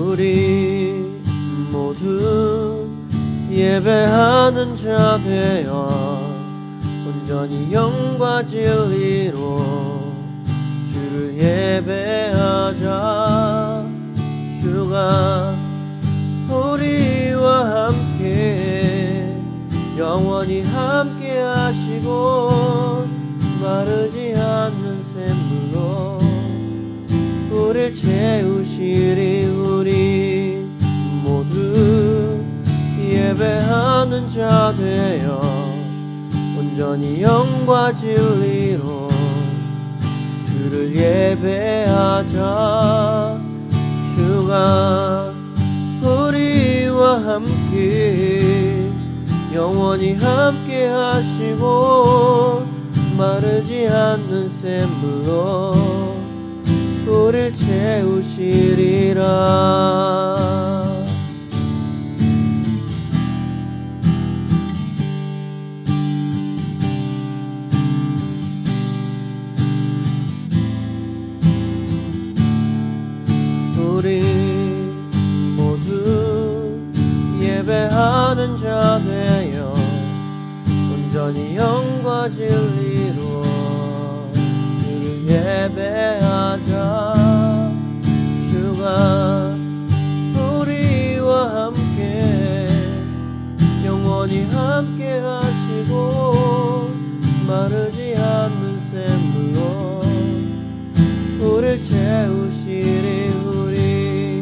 우리 모두 예배하는 자 되어 온전히 영과 진리로 주를 예배하자. 주가 우리와 함께 영원히 함께 하시고 마르지 않는 샘물로 우릴 채우시리. 우리 모두 예배하는 자 되어 온전히 영과 진리로 주를 예배하자. 주가 우리와 함께 영원히 함께 하시고 마르지 않는 샘물로 우릴 채우시리라. 우리 모두 예배하는 자 되어 온전히 영과 진리로 주를 예배하자. 주가 우리와 함께 영원히 함께 하시고 마르지 않는 샘물로 우릴 채우시리. 우리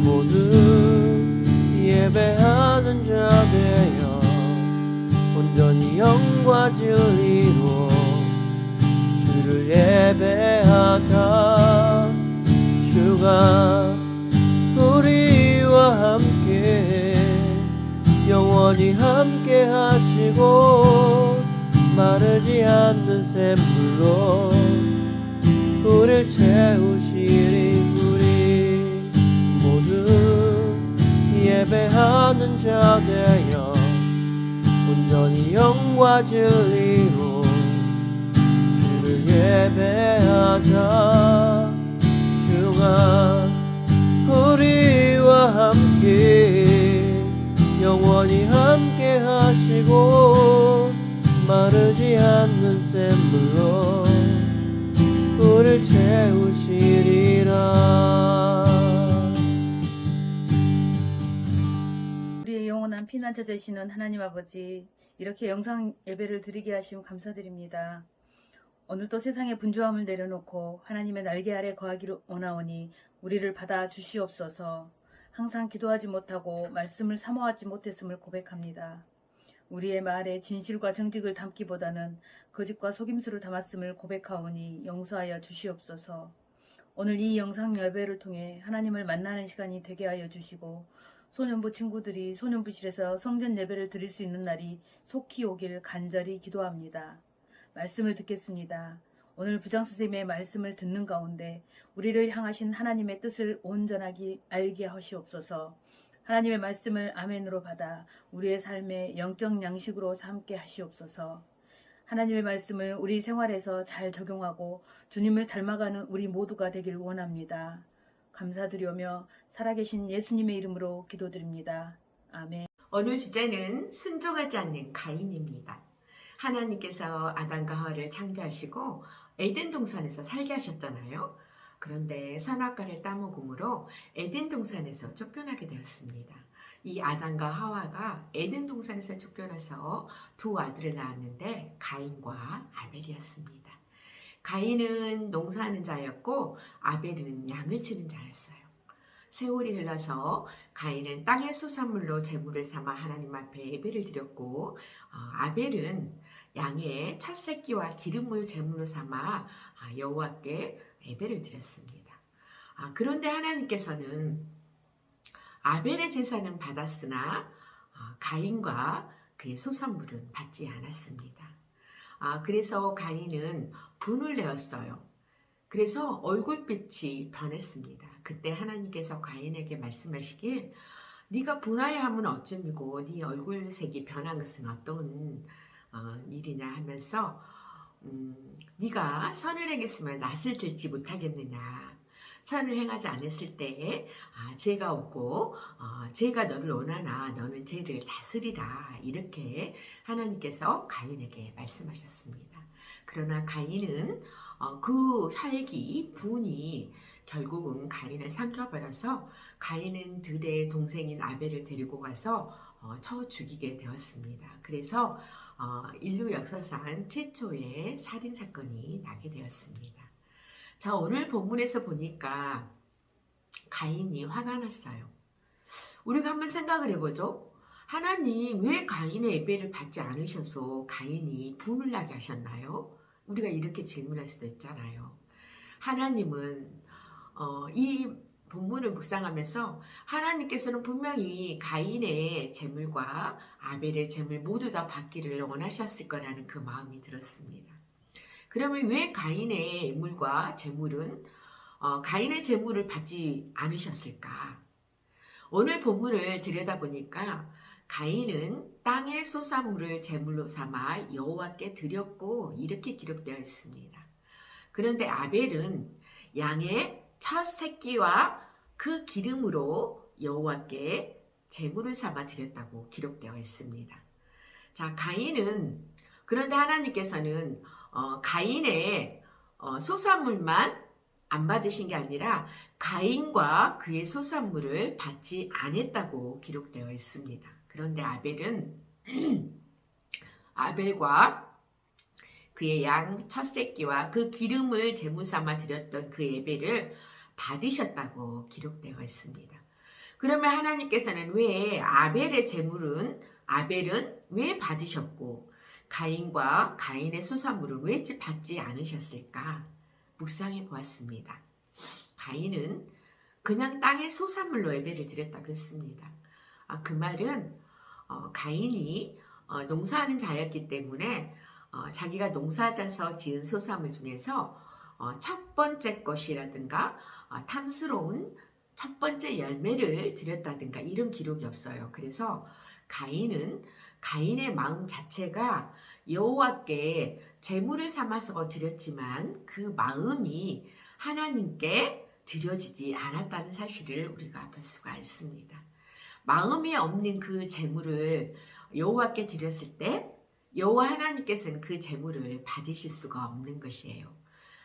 모두 예배하는 자 되어 온전히 영과 진리로 주를 예배하자. 주가 우리와 함께 영원히 함께 하시고 마르지 않는 샘물로 우릴 채우시리. 우리 모두 예배하는 자 되어 온전히 영과 진리로 주를 예배하자. 주가 우리와 함께 영원히 함께 하시고 마르지 않는 샘물로 우릴 채우시리라. 우리의 영원한 피난처 되시는 하나님 아버지, 이렇게 영상 예배를 드리게 하심 감사드립니다. 오늘도 세상의 분주함을 내려놓고 하나님의 날개 아래 거하기를 원하오니 우리를 받아 주시옵소서. 항상 기도하지 못하고 말씀을 사모하지 못했음을 고백합니다. 우리의 말에 진실과 정직을 담기보다는 거짓과 속임수를 담았음을 고백하오니 용서하여 주시옵소서. 오늘 이 영상 예배를 통해 하나님을 만나는 시간이 되게 하여 주시고 소년부 친구들이 소년부실에서 성전 예배를 드릴 수 있는 날이 속히 오길 간절히 기도합니다. 말씀을 듣겠습니다. 오늘 부장선생님의 말씀을 듣는 가운데 우리를 향하신 하나님의 뜻을 온전하게 알게 하시옵소서. 하나님의 말씀을 아멘으로 받아 우리의 삶의 영적 양식으로 삼게 하시옵소서. 하나님의 말씀을 우리 생활에서 잘 적용하고 주님을 닮아가는 우리 모두가 되길 원합니다. 감사드리오며 살아계신 예수님의 이름으로 기도드립니다. 아멘. 오늘 주제는 순종하지 않는 가인입니다. 하나님께서 아담과 하와를 창조하시고 에덴 동산에서 살게 하셨잖아요. 그런데 선악과를 따먹음으로 에덴 동산에서 쫓겨나게 되었습니다. 이 아담과 하와가 에덴 동산에서 쫓겨나서 두 아들을 낳았는데 가인과 아벨이었습니다. 가인은 농사하는 자였고 아벨은 양을 치는 자였어요. 세월이 흘러서 가인은 땅의 소산물로 제물을 삼아 하나님 앞에 예배를 드렸고 아벨은 양의 찻새끼와 기름을 제물로 삼아 여호와께 예배를 드렸습니다. 그런데 하나님께서는 아벨의 제사는 받았으나 가인과 그의 소산물은 받지 않았습니다. 그래서 가인은 분을 내었어요. 그래서 얼굴빛이 변했습니다. 그때 하나님께서 가인에게 말씀하시길 네가 분하여 하면 어쩌미고 네 얼굴색이 변한 것은 어떤 일이냐 하면서 네가 선을 행했으면 낯을 들지 못하겠느냐. 선을 행하지 않았을 때에 죄가 없고 죄가 너를 원하나 너는 죄를 다스리라 이렇게 하나님께서 가인에게 말씀하셨습니다. 그러나 가인은 그 혈기 분이 결국은 가인을 삼켜버려서 가인은 들의 동생인 아벨을 데리고 가서 쳐 죽이게 되었습니다. 그래서 인류 역사상 최초의 살인사건이 나게 되었습니다. 자, 오늘 본문에서 보니까 가인이 화가 났어요. 우리가 한번 생각을 해보죠. 하나님 왜 가인의 예배를 받지 않으셔서 가인이 분을 나게 하셨나요? 우리가 이렇게 질문할 수도 있잖아요. 하나님은 이 본문을 묵상하면서 하나님께서는 분명히 가인의 재물과 아벨의 재물 모두 다 받기를 원하셨을 거라는 그 마음이 들었습니다. 그러면 왜 가인의 예물과 재물은 가인의 재물을 받지 않으셨을까? 오늘 본문을 들여다보니까 가인은 땅의 소산물을 제물로 삼아 여호와께 드렸고 이렇게 기록되어 있습니다. 그런데 아벨은 양의 첫 새끼와 그 기름으로 여호와께 제물을 삼아 드렸다고 기록되어 있습니다. 자, 가인은 그런데 하나님께서는 가인의 소산물만 안 받으신 게 아니라 가인과 그의 소산물을 받지 않았다고 기록되어 있습니다. 그런데 아벨은 아벨과 그의 양 첫 새끼와 그 기름을 제물 삼아 드렸던 그 예배를 받으셨다고 기록되어 있습니다. 그러면 하나님께서는 왜 아벨은 왜 받으셨고 가인과 가인의 소산물을 왜 받지 않으셨을까? 묵상해 보았습니다. 가인은 그냥 땅의 소산물로 예배를 드렸다고 했습니다. 그 말은 가인이 농사하는 자였기 때문에 자기가 농사져서 지은 소산물 중에서 첫 번째 것이라든가 탐스러운 첫 번째 열매를 드렸다든가 이런 기록이 없어요. 그래서 가인은 가인의 마음 자체가 여호와께 제물을 삼아서 드렸지만 그 마음이 하나님께 드려지지 않았다는 사실을 우리가 볼 수가 있습니다. 마음이 없는 그 제물을 여호와께 드렸을 때 여호와 하나님께서는 그 제물을 받으실 수가 없는 것이에요.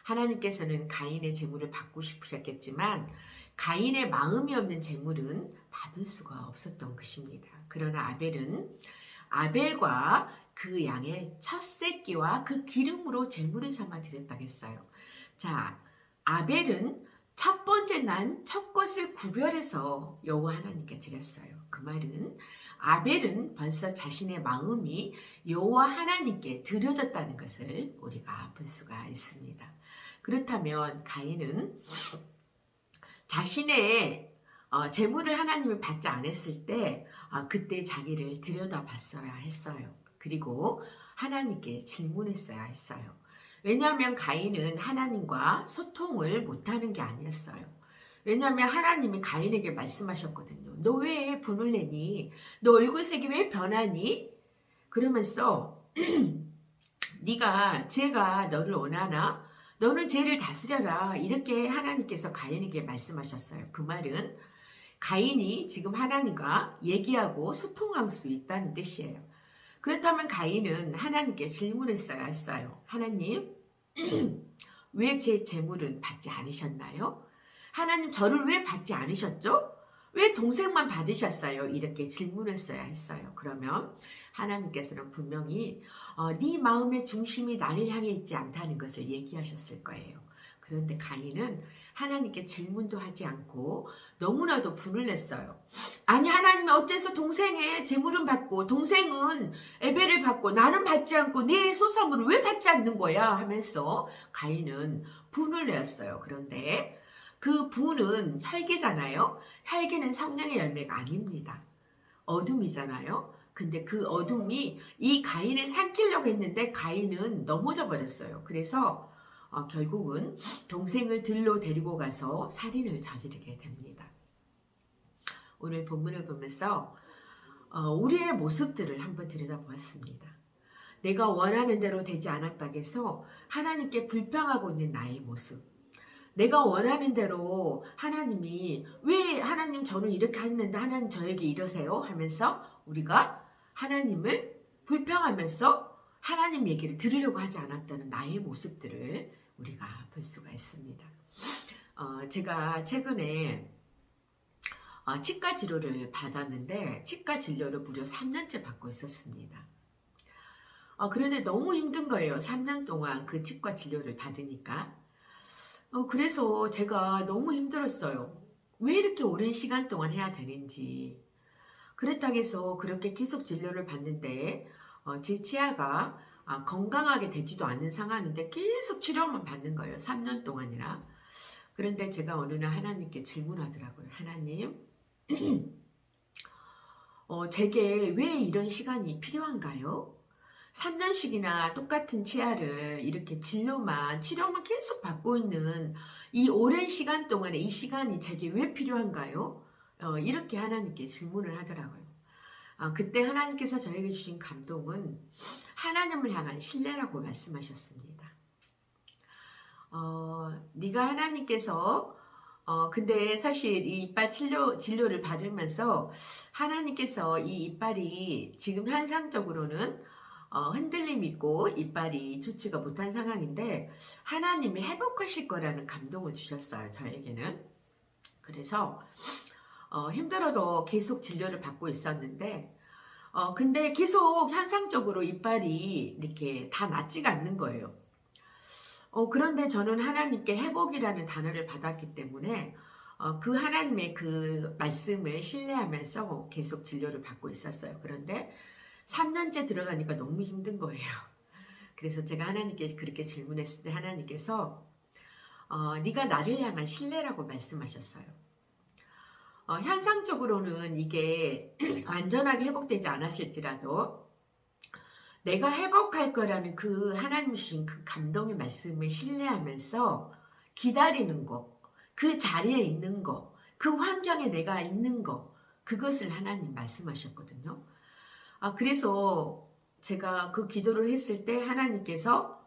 하나님께서는 가인의 제물을 받고 싶으셨겠지만 가인의 마음이 없는 제물은 받을 수가 없었던 것입니다. 그러나 아벨은 아벨과 그 양의 첫 새끼와 그 기름으로 제물을 삼아 드렸다고 했어요. 자, 아벨은 첫 번째 난 첫 것을 구별해서 여호와 하나님께 드렸어요. 그 말은 아벨은 벌써 자신의 마음이 여호와 하나님께 드려졌다는 것을 우리가 볼 수가 있습니다. 그렇다면 가인은 자신의 제물을 하나님이 받지 않았을 때 그때 자기를 들여다봤어야 했어요. 그리고 하나님께 질문했어야 했어요. 왜냐하면 가인은 하나님과 소통을 못하는 게 아니었어요. 왜냐하면 하나님이 가인에게 말씀하셨거든요. 너 왜 분을 내니? 너 얼굴색이 왜 변하니? 그러면서 네가 죄가 너를 원하나? 너는 죄를 다스려라. 이렇게 하나님께서 가인에게 말씀하셨어요. 그 말은 가인이 지금 하나님과 얘기하고 소통할 수 있다는 뜻이에요. 그렇다면 가인은 하나님께 질문했어야 했어요. 하나님, 왜 제 재물은 받지 않으셨나요? 하나님, 저를 왜 받지 않으셨죠? 왜 동생만 받으셨어요? 이렇게 질문했어야 했어요. 그러면 하나님께서는 분명히 네 마음의 중심이 나를 향해 있지 않다는 것을 얘기하셨을 거예요. 그런데 가인은 하나님께 질문도 하지 않고 너무나도 분을 냈어요. 아니, 하나님이 어째서 동생의 제물은 받고 동생은 예배를 받고 나는 받지 않고 내 소산물을 왜 받지 않는 거야? 하면서 가인은 분을 내었어요. 그런데 그 분은 혈기잖아요. 혈기는 성령의 열매가 아닙니다. 어둠이잖아요. 근데 그 어둠이 이 가인을 삼키려고 했는데 가인은 넘어져 버렸어요. 그래서 결국은 동생을 들로 데리고 가서 살인을 저지르게 됩니다. 오늘 본문을 보면서 우리의 모습들을 한번 들여다보았습니다. 내가 원하는 대로 되지 않았다고 해서 하나님께 불평하고 있는 나의 모습, 내가 원하는 대로 하나님이 왜 하나님 저는 이렇게 했는데 하나님 저에게 이러세요? 하면서 우리가 하나님을 불평하면서 하나님 얘기를 들으려고 하지 않았다는 나의 모습들을 우리가 볼 수가 있습니다. 제가 최근에 치과 치료를 받았는데 치과 진료를 무려 3년째 받고 있었습니다. 그런데 너무 힘든 거예요. 3년 동안 그 치과 진료를 받으니까. 그래서 제가 너무 힘들었어요. 왜 이렇게 오랜 시간 동안 해야 되는지. 그렇다고 해서 그렇게 계속 진료를 받는데 제 치아가 건강하게 되지도 않는 상황인데 계속 치료만 받는 거예요. 3년 동안이나. 그런데 제가 어느 날 하나님께 질문하더라고요. 하나님, 제게 왜 이런 시간이 필요한가요? 3년씩이나 똑같은 치아를 이렇게 치료만 계속 받고 있는 이 오랜 시간 동안에 이 시간이 제게 왜 필요한가요? 이렇게 하나님께 질문을 하더라고요. 그때 하나님께서 저에게 주신 감동은 하나님을 향한 신뢰라고 말씀하셨습니다. 네가 하나님께서 근데 사실 이 이빨 진료를 받으면서 하나님께서 이 이빨이 지금 현상적으로는 흔들림 있고 이빨이 좋지가 못한 상황인데 하나님이 회복하실 거라는 감동을 주셨어요. 저에게는. 그래서 힘들어도 계속 진료를 받고 있었는데 근데 계속 현상적으로 이빨이 이렇게 다 낫지가 않는 거예요. 그런데 저는 하나님께 회복이라는 단어를 받았기 때문에 그 하나님의 그 말씀을 신뢰하면서 계속 진료를 받고 있었어요. 그런데 3년째 들어가니까 너무 힘든 거예요. 그래서 제가 하나님께 그렇게 질문했을 때 하나님께서 네가 나를 향한 신뢰라고 말씀하셨어요. 현상적으로는 이게 완전하게 회복되지 않았을지라도 내가 회복할 거라는 그 하나님 주신 그 감동의 말씀을 신뢰하면서 기다리는 거, 그 자리에 있는 거, 그 환경에 내가 있는 거, 그것을 하나님 말씀하셨거든요. 그래서 제가 그 기도를 했을 때 하나님께서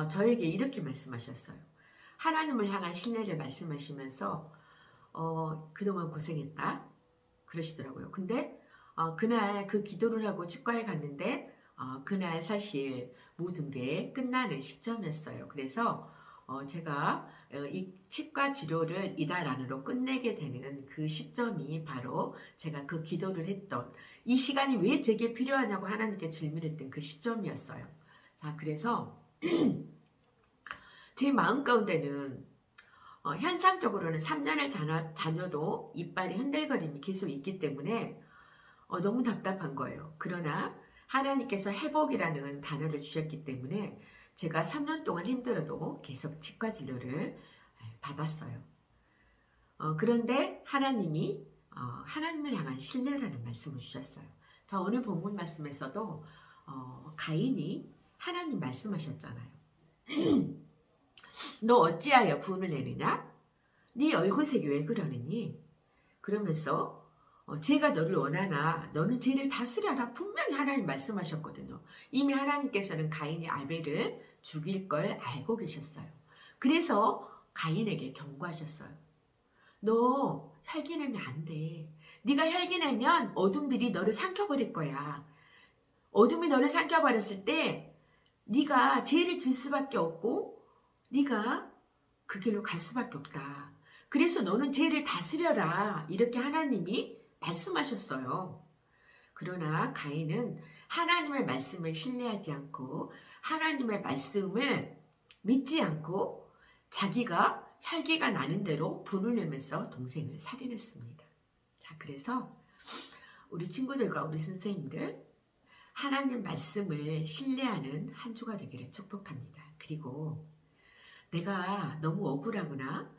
저에게 이렇게 말씀하셨어요. 하나님을 향한 신뢰를 말씀하시면서 그동안 고생했다 그러시더라고요. 근데 그날 그 기도를 하고 치과에 갔는데 그날 사실 모든 게 끝나는 시점이었어요. 그래서 제가 이 치과 치료를 이달 안으로 끝내게 되는 그 시점이 바로 제가 그 기도를 했던 이 시간이 왜 제게 필요하냐고 하나님께 질문했던 그 시점이었어요. 자, 그래서 제 마음 가운데는 현상적으로는 3년을 다녀도 이빨이 흔들거림이 계속 있기 때문에 너무 답답한 거예요. 그러나 하나님께서 회복이라는 단어를 주셨기 때문에 제가 3년 동안 힘들어도 계속 치과 진료를 받았어요. 그런데 하나님이 하나님을 향한 신뢰라는 말씀을 주셨어요. 자, 오늘 본문 말씀에서도 가인이 하나님 말씀하셨잖아요. 너 어찌하여 분을 내느냐? 네 얼굴색이 왜 그러느니? 그러면서 제가 너를 원하나 너는 죄를 다스려라. 분명히 하나님 말씀하셨거든요. 이미 하나님께서는 가인이 아벨을 죽일 걸 알고 계셨어요. 그래서 가인에게 경고하셨어요. 너 혈기내면 안 돼. 네가 혈기내면 어둠들이 너를 삼켜버릴 거야. 어둠이 너를 삼켜버렸을 때 네가 죄를 질 수밖에 없고 네가 그 길로 갈 수밖에 없다. 그래서 너는 죄를 다스려라. 이렇게 하나님이 말씀하셨어요. 그러나 가인은 하나님의 말씀을 신뢰하지 않고 하나님의 말씀을 믿지 않고 자기가 혈기가 나는 대로 분을 내면서 동생을 살인했습니다. 자, 그래서 우리 친구들과 우리 선생님들 하나님 말씀을 신뢰하는 한 주가 되기를 축복합니다. 그리고 내가 너무 억울하거나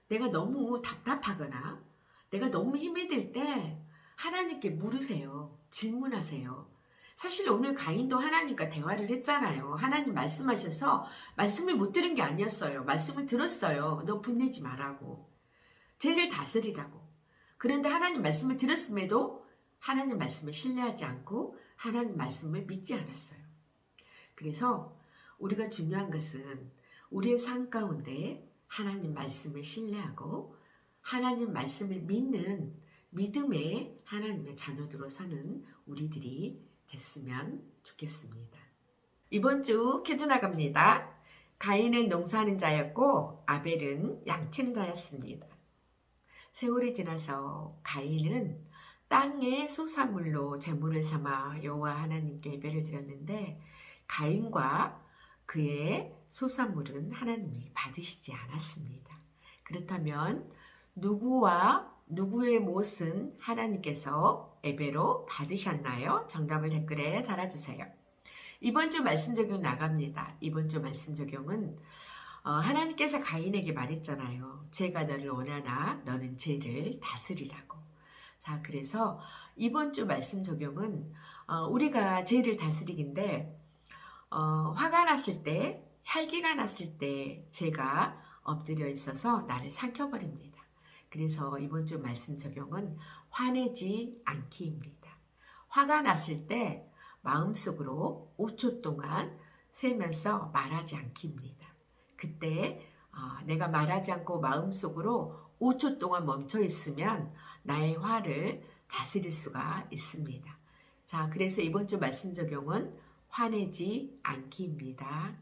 내가 너무 답답하거나 내가 너무 힘이 들 때 하나님께 물으세요. 질문하세요. 사실 오늘 가인도 하나님과 대화를 했잖아요. 하나님 말씀하셔서 말씀을 못 들은 게 아니었어요. 말씀을 들었어요. 너 분내지 말라고. 죄를 다스리라고. 그런데 하나님 말씀을 들었음에도 하나님 말씀을 신뢰하지 않고 하나님 말씀을 믿지 않았어요. 그래서 우리가 중요한 것은 우리의 삶 가운데 하나님 말씀을 신뢰하고 하나님 말씀을 믿는 믿음의 하나님의 자녀들로 사는 우리들이 됐으면 좋겠습니다. 이번 주 퀴즈 나갑니다. 가인은 농사하는 자였고 아벨은 양치는 자였습니다. 세월이 지나서 가인은 땅의 소산물로 제물을 삼아 여호와 하나님께 예배를 드렸는데 가인과 그의 소산물은 하나님이 받으시지 않았습니다. 그렇다면 누구와 누구의 못은 하나님께서 예배로 받으셨나요? 정답을 댓글에 달아주세요. 이번 주 말씀 적용 나갑니다. 이번 주 말씀 적용은 하나님께서 가인에게 말했잖아요. 죄가 너를 원하나 너는 죄를 다스리라고. 자, 그래서 이번 주 말씀 적용은 우리가 죄를 다스리기인데 화가 났을 때, 혈기가 났을 때 죄가 엎드려 있어서 나를 삼켜버립니다. 그래서 이번 주 말씀 적용은 화내지 않기입니다. 화가 났을 때 마음속으로 5초 동안 세면서 말하지 않기입니다. 그때 내가 말하지 않고 마음속으로 5초 동안 멈춰 있으면 나의 화를 다스릴 수가 있습니다. 자, 그래서 이번 주 말씀 적용은 화내지 않기입니다.